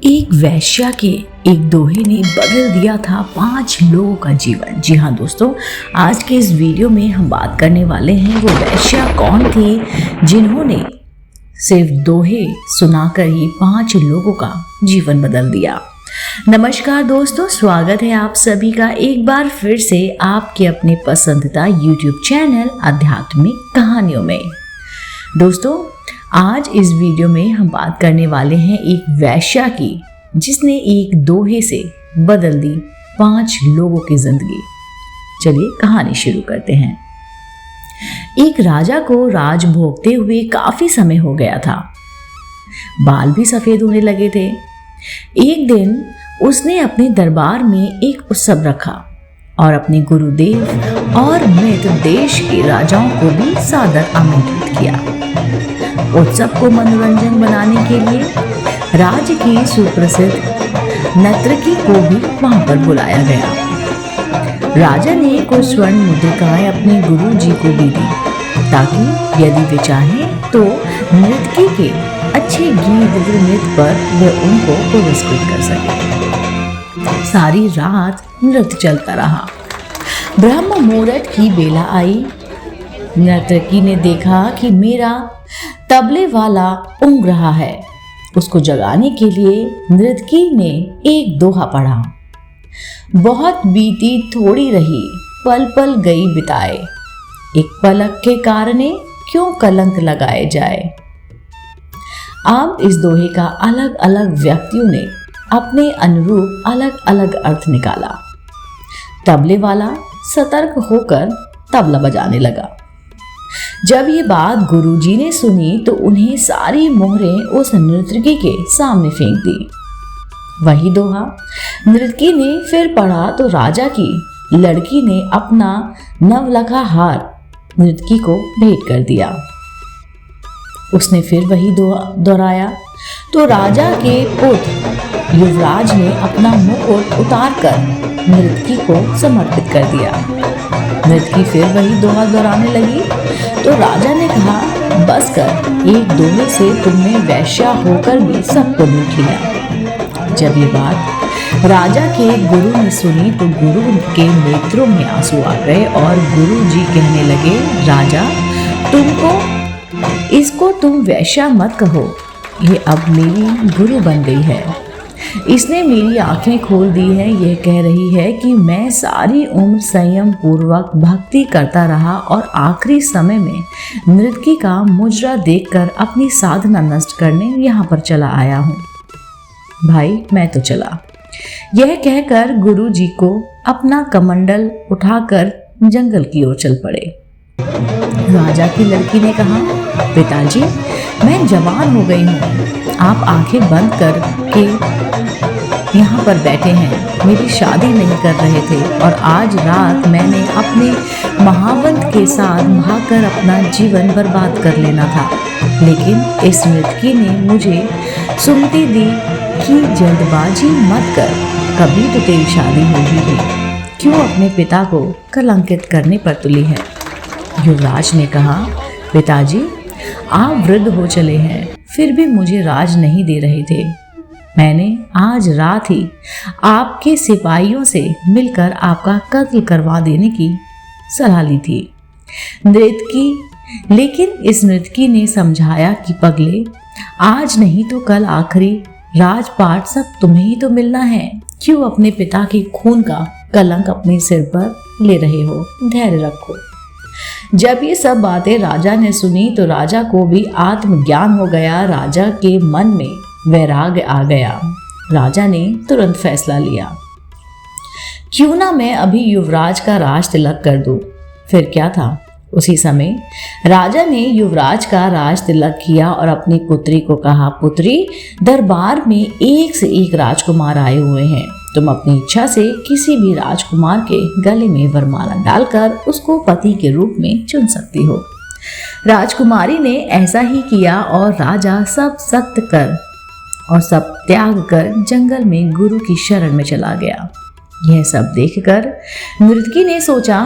एक वेश्या के एक दोहे ने बदल दिया था 5 लोगों का जीवन। जी हाँ दोस्तों, आज के इस वीडियो में हम बात करने वाले हैं वो वेश्या कौन थी जिन्होंने सिर्फ दोहे सुनाकर ही 5 लोगों का जीवन बदल दिया। नमस्कार दोस्तों, स्वागत है आप सभी का एक बार फिर से आपके अपने पसंदीदा YouTube चैनल आध्यात्मिक कहानियों में। दोस्तों, आज इस वीडियो में हम बात करने वाले हैं एक वेश्या की जिसने एक दोहे से बदल दी 5 लोगों की जिंदगी। चलिए कहानी शुरू करते हैं। एक राजा को राज भोगते हुए काफी समय हो गया था। बाल भी सफेद होने लगे थे। एक दिन उसने अपने दरबार में एक उत्सव रखा और अपने गुरुदेव और मित्र देश के राजाओं को भी सादर आमंत्रित किया। उत्सव को मनोरंजन बनाने के लिए राज्य की सुप्रसिद्ध नर्तकी को भी वहां पर बुलाया गया। राजा ने कुछ स्वर्ण मुद्रिकाएं अपने गुरु जी को भी दी ताकि यदि वे चाहें तो नृत्य के अच्छे गीत नृत्य पर वे उनको पुरस्कृत कर सके। सारी रात नृत्य चलता रहा। ब्रह्म मुहूर्त की बेला आई। नर्तकी ने देखा कि मेरा तबले वाला ऊँघ रहा है। उसको जगाने के लिए नर्तकी ने एक दोहा पढ़ा। बहुत बीती थोड़ी रही, पल पल गई बिताए, एक पलक के कारणे क्यों कलंक लगाए जाए। अब इस दोहे का अलग अलग व्यक्तियों ने अपने अनुरूप अलग अलग अर्थ निकाला। तबले वाला सतर्क होकर तबला बजाने लगा। जब ये बात गुरुजी ने सुनी तो उन्हें सारी मोहरें उस नर्तकी के सामने फेंक दी। वही दोहा नर्तकी ने फिर पढ़ा तो राजा की लड़की ने अपना नवलखा हार नर्तकी को भेंट कर दिया। उसने फिर वही दोहा दोहराया तो राजा के पुत्र युवराज ने अपना मुकुट उतारकर नर्तकी को समर्पित कर दिया। नर्तकी फिर वही दोहा दोहराने लगी तो राजा ने कहा, बस कर, एक दोहे से तुमने वेश्या होकर भी सबको लूट लिया। जब ये बात राजा के गुरु ने सुनी तो गुरु के नेत्रों में आंसू आ गए और गुरु जी कहने लगे, राजा इसको तुम वेश्या मत कहो, ये अब मेरी गुरु बन गई है। इसने मेरी आंखें खोल दी है। यह कह रही है कि मैं सारी उम्र संयम पूर्वक भक्ति करता रहा और आखिरी समय में नर्तकी का मुजरा देखकर अपनी साधना नष्ट करने यहाँ पर चला आया हूँ। भाई मैं तो चला। यह कहकर गुरु जी को अपना कमंडल उठाकर जंगल की ओर चल पड़े। राजा की लड़की ने कहा, पिताजी मैं जवान हो गई हूँ, आप आंखें बंद करके यहाँ पर बैठे हैं। मेरी शादी नहीं कर रहे थे और आज रात मैंने अपने महावंत के साथ भागकर अपना जीवन बर्बाद कर लेना था, लेकिन इस नर्तकी ने मुझे सुमति दी कि जल्दबाजी मत कर, कभी तो तेरी शादी होगी ही, क्यों अपने पिता को कलंकित करने पर तुली है। युवराज ने कहा, पिताजी आप वृद्ध हो चले हैं, फिर भी मुझे राज नहीं दे रहे थे। मैंने आज रात ही आपके सिपाहियों से मिलकर आपका कत्ल करवा देने की सलाह ली थी। लेकिन इस नर्तकी ने समझाया कि पगले, आज नहीं तो कल आखिरी राजपाट सब तुम्हें ही तो मिलना है, क्यों अपने पिता के खून का कलंक अपने सिर पर ले रहे हो, धैर्य रखो। जब ये सब बातें राजा ने सुनी तो राजा को भी आत्मज्ञान हो गया। राजा के मन में वैराग्य आ गया। राजा ने तुरंत फैसला लिया, क्यों ना मैं अभी युवराज का राज तिलक कर दूं। फिर क्या था, उसी समय राजा ने युवराज का राज तिलक किया और अपनी पुत्री को कहा, पुत्री दरबार में एक से एक राजकुमार आए हुए हैं, तुम अपनी इच्छा से किसी भी राजकुमार के गले में वरमाला डालकर उसको पति के रूप में चुन सकती हो। राजकुमारी ने ऐसा ही किया और राजा सब सत्य कर और सब त्याग कर जंगल में गुरु की शरण में चला गया। यह सब देखकर नर्तकी ने सोचा,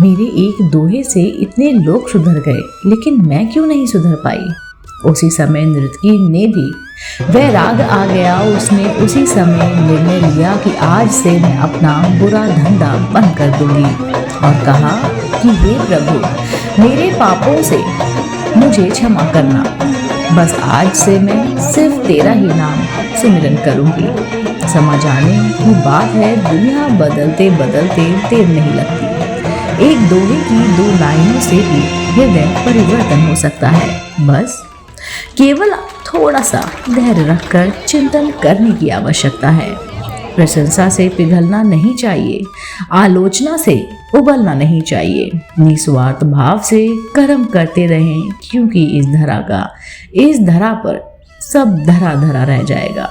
मेरे एक दोहे से इतने लोग सुधर गए, लेकिन मैं क्यों नहीं सुधर पाई। उसी समय नर्तकी ने भी वह राग आ गया। उसने उसी समय निर्णय लिया कि आज से मैं अपना बुरा धंधा बंद कर दूंगी और कहा कि हे प्रभु, मेरे पापों से मुझे क्षमा करना। बस आज से मैं सिर्फ तेरा ही नाम सिमरन करूंगी। समझ आने की बात है, दुनिया बदलते बदलते देर नहीं लगती। एक दोहे की 2 लाइनों से भी हृदय परिवर्तन हो सकता है। बस केवल थोड़ा सा धैर्य रखकर चिंतन करने की आवश्यकता है। प्रशंसा से पिघलना नहीं चाहिए, आलोचना से उबलना नहीं चाहिए। निस्वार्थ भाव से कर्म करते रहें, क्योंकि इस धरा पर सब धरा धरा रह जाएगा।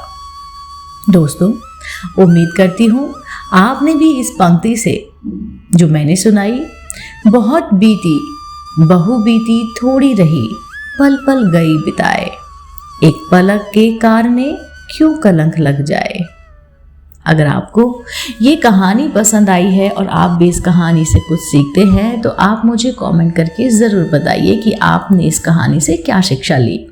दोस्तों, उम्मीद करती हूँ आपने भी इस पंक्ति से जो मैंने सुनाई, बहुत बीती बहु बीती थोड़ी रही, पल पल गई बिताए, एक पलक के कारणे क्यों कलंक लग जाए। अगर आपको ये कहानी पसंद आई है और आप भी इस कहानी से कुछ सीखते हैं तो आप मुझे कमेंट करके ज़रूर बताइए कि आपने इस कहानी से क्या शिक्षा ली।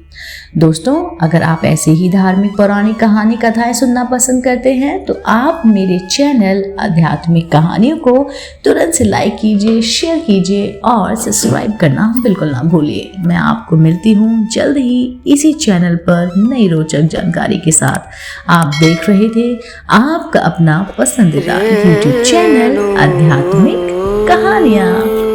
दोस्तों, अगर आप ऐसे ही धार्मिक पौराणिक कहानी कथाएं सुनना पसंद करते हैं तो आप मेरे चैनल आध्यात्मिक कहानियों को तुरंत से लाइक कीजिए, शेयर कीजिए और सब्सक्राइब करना बिल्कुल ना भूलिए। मैं आपको मिलती हूँ जल्द ही इसी चैनल पर नई रोचक जानकारी के साथ। आप देख रहे थे आपका अपना पसंदीदा YouTube चैनल आध्यात्मिक कहानियाँ।